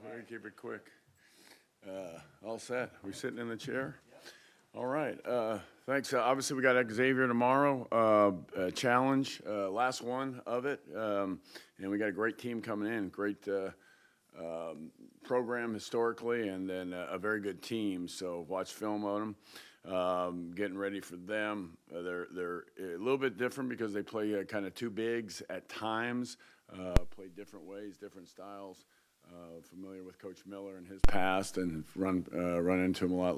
We're going to keep it quick. All set. We sitting in the chair? All right. Thanks. Obviously, we got Xavier tomorrow. Challenge, last one of it. And we got a great team coming in. Great program historically, and then a very good team. So watch film on them. Getting ready for them. They're a little bit different because they play kind of two bigs at times. Play different ways, different styles. Familiar with Coach Miller and his past, and run into him a lot.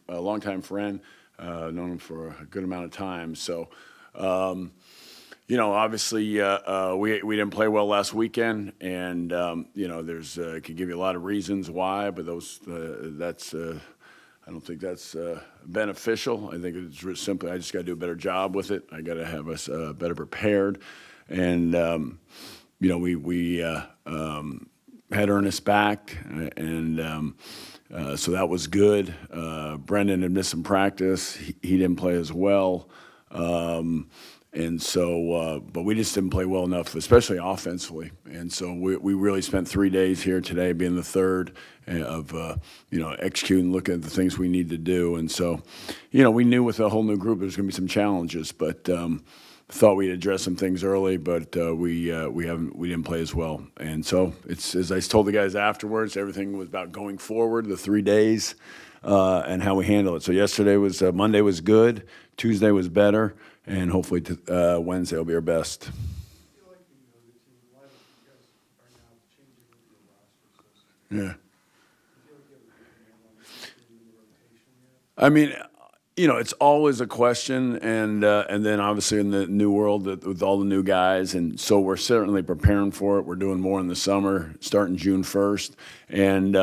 A long-time friend. Known him for a good amount of time. So, obviously, we didn't play well last weekend, and there's could give you a lot of reasons why, but that's. I don't think that's beneficial. I think it's simply I just got to do a better job with it. I got to have us better prepared, and we had Ernest back, and so that was good. Brendan had missed some practice. He didn't play as well. And so, but we just didn't play well enough, especially offensively. And so we really spent 3 days here today, being the third of, executing, looking at the things we need to do. And so, we knew with a whole new group there's going to be some challenges, but thought we'd address some things early, but we didn't play as well. And so it's, as I told the guys afterwards, everything was about going forward, the 3 days, and how we handle it. So Monday was good, Tuesday was better, and hopefully Wednesday will be our best. Yeah. I mean, it's always a question, and then obviously in the new world with all the new guys, and so we're certainly preparing for it. We're doing more in the summer, starting June 1st, and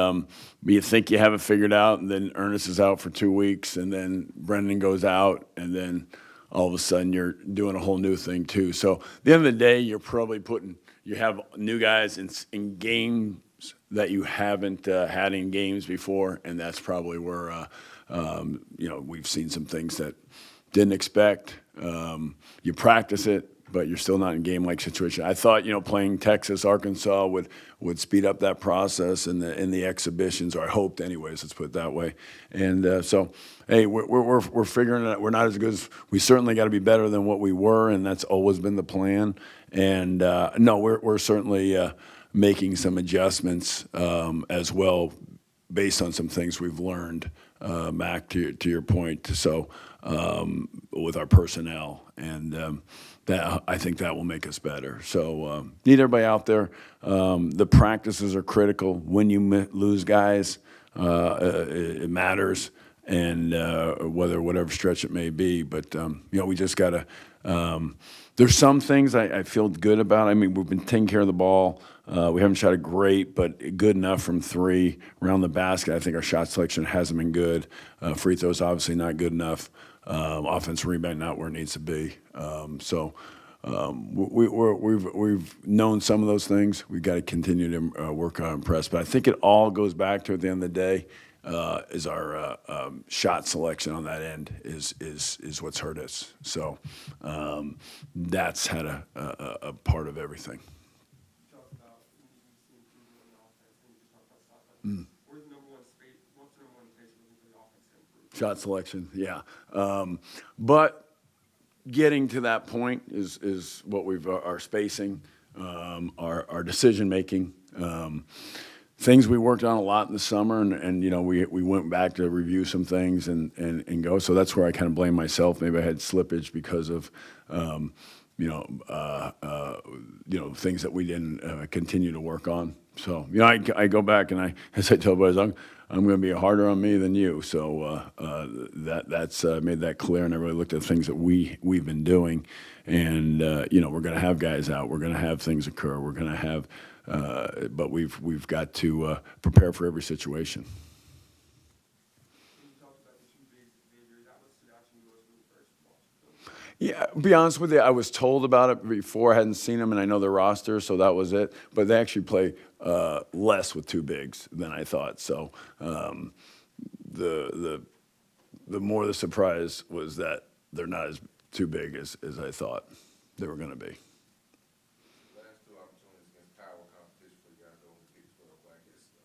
you think you have it figured out, and then Ernest is out for 2 weeks, and then Brendan goes out, and then all of a sudden you're doing a whole new thing too. So at the end of the day, you're probably you have new guys in games that you haven't had in games before, and that's probably where we've seen some things that didn't expect. You practice it, but you're still not in game-like situation. I thought, playing Texas, Arkansas would speed up that process in the exhibitions, or I hoped, anyways. Let's put it that way. And so, hey, we're figuring it out. We're not as good as we certainly got to be better than what we were, and that's always been the plan. And no, we're certainly making some adjustments as well, based on some things we've learned. Mac, to your point, so with our personnel, and I think that will make us better. So need everybody out there. The practices are critical. When you lose guys, it matters, and whatever stretch it may be. But we just got to. There's some things I feel good about. I mean, we've been taking care of the ball. We haven't shot it great, but good enough from three. Around the basket, I think our shot selection hasn't been good. Free throws, obviously not good enough. Offensive rebound, not where it needs to be. We've known some of those things. We've got to continue to work on and press. But I think it all goes back to, at the end of the day, is our shot selection on that end is what's hurt us. So that's had a part of everything. Where's the number one space? What's the number one place you're looking for the offense to improve? Shot selection, yeah. But getting to that point is what our spacing, our decision making, things we worked on a lot in the summer, and we went back to review some things and go. So that's where I kind of blame myself. Maybe I had slippage because of things that we didn't continue to work on. So, I go back and as I tell boys, I'm going to be harder on me than you. So that's made that clear, and I really looked at the things that we've been doing. And, we're going to have guys out. We're going to have things occur. We're going to have, but we've got to prepare for every situation. Yeah, to be honest with you, I was told about it before. I hadn't seen them, and I know their roster, so that was it. But they actually play less with two bigs than I thought. So the more the surprise was that they're not as too big as I thought they were going to be. Last two opportunities against power competition for you guys over Pittsburgh, I guess.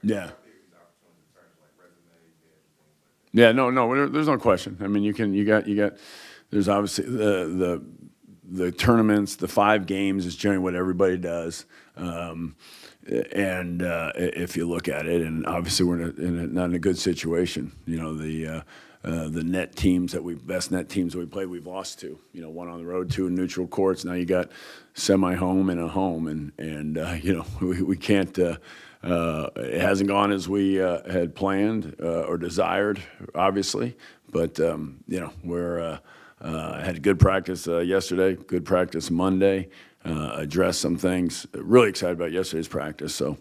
Yeah. These opportunities in terms of like resume, and things like that. Yeah, no, there's no question. I mean, you got. There's obviously the tournaments, the 5 games is generally what everybody does, and if you look at it, and obviously we're not in a good situation. You know, the best net teams that we played, we've lost to. You know, one on the road, 2 in neutral courts. Now you got semi-home and a home, and you know we can't. It hasn't gone as we had planned or desired, obviously, but you know we're had good practice yesterday, good practice Monday, addressed some things. Really excited about yesterday's practice. So,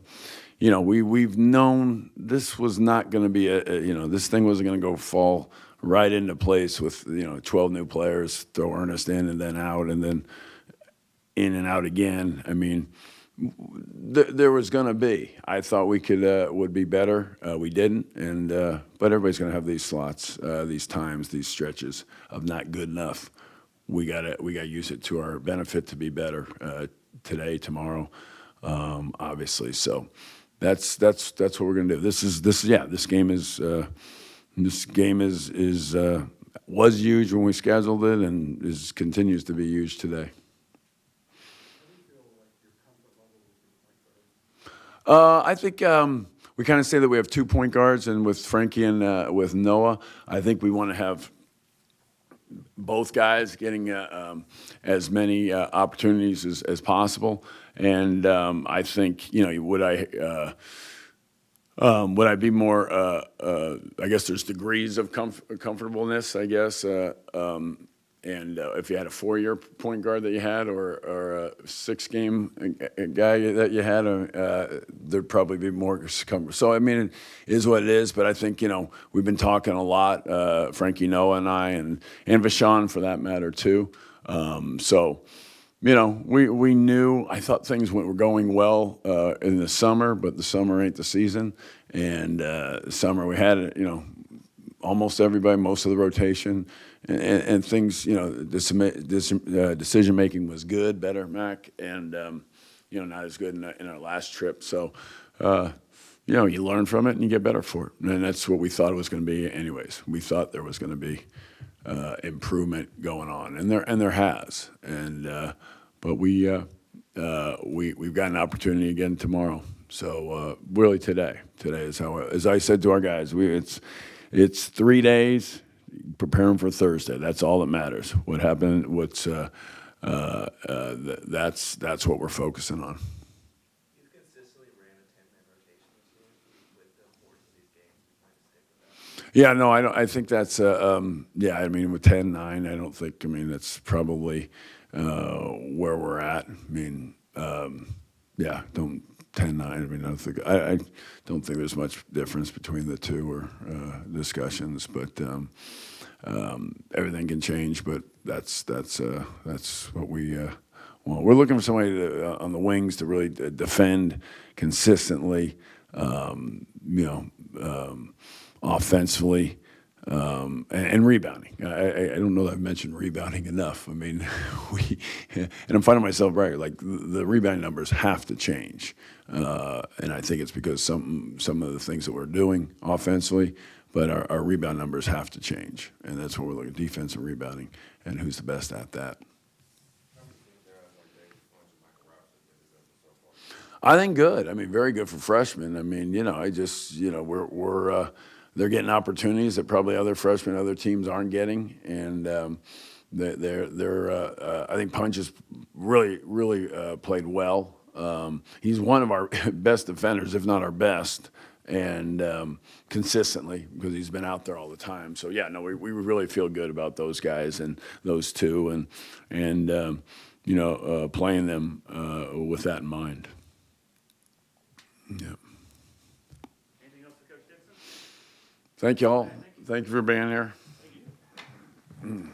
you know, we've known this was not going to be you know, this thing wasn't going to go fall right into place with, you know, 12 new players, throw Ernest in and then out and then in and out again. I mean, there was going to be. I thought we would be better. We didn't, and but everybody's going to have these slots, these times, these stretches of not good enough. We got to use it to our benefit to be better today, tomorrow, obviously. So that's what we're going to do. This game was huge when we scheduled it, and continues to be huge today. I think we kind of say that we have 2 point guards, and with Frankie and with Noah, I think we want to have both guys getting as many opportunities as possible. And I think, you know, would I be more? I guess there's degrees of comfortableness. I guess. And if you had a 4-year point guard that you had, or a 6-game guy that you had, there'd probably be more comfort. So I mean, it is what it is. But I think, you know, we've been talking a lot, Frankie, Noah, and I, and Vashon for that matter too. So, you know, we knew. I thought things were going well in the summer, but the summer ain't the season. And summer we had, you know, almost everybody, most of the rotation. And things, you know, decision making was good, better, Mac, and you know, not as good in our last trip. So, you know, you learn from it and you get better for it, and that's what we thought it was going to be. Anyways, we thought there was going to be improvement going on, and there has, but we've got an opportunity again tomorrow. So really, today is how, as I said to our guys, it's 3 days. Preparing for Thursday. That's all that matters. What happened? That's what we're focusing on. You've consistently ran a 10-man rotation this year with the importance of these games. You plan to stick with that? Yeah, no, I don't. I think that's yeah. I mean, with 10-9, I don't think. I mean, that's probably where we're at. I mean, yeah, don't 10-9. I mean, I don't think there's much difference between the two or discussions, but everything can change. But that's what we want. We're looking for somebody on the wings to really defend consistently, you know, offensively. And rebounding. I don't know that I've mentioned rebounding enough. I mean, and I'm finding myself right. Like the rebounding numbers have to change, and I think it's because some of the things that we're doing offensively, but our rebound numbers have to change, and that's what we're looking at: defense and rebounding, and who's the best at that. I think good. I mean, very good for freshmen. I mean, you know, we're they're getting opportunities that probably other freshmen, other teams aren't getting, and I think Punch has really played well. He's one of our best defenders, if not our best, and consistently, because he's been out there all the time. So yeah, no, we really feel good about those guys and those two, and you know, playing them with that in mind. Yeah. Anything else for Coach Dixon? Thank you all. Thank you for being here. Thank you.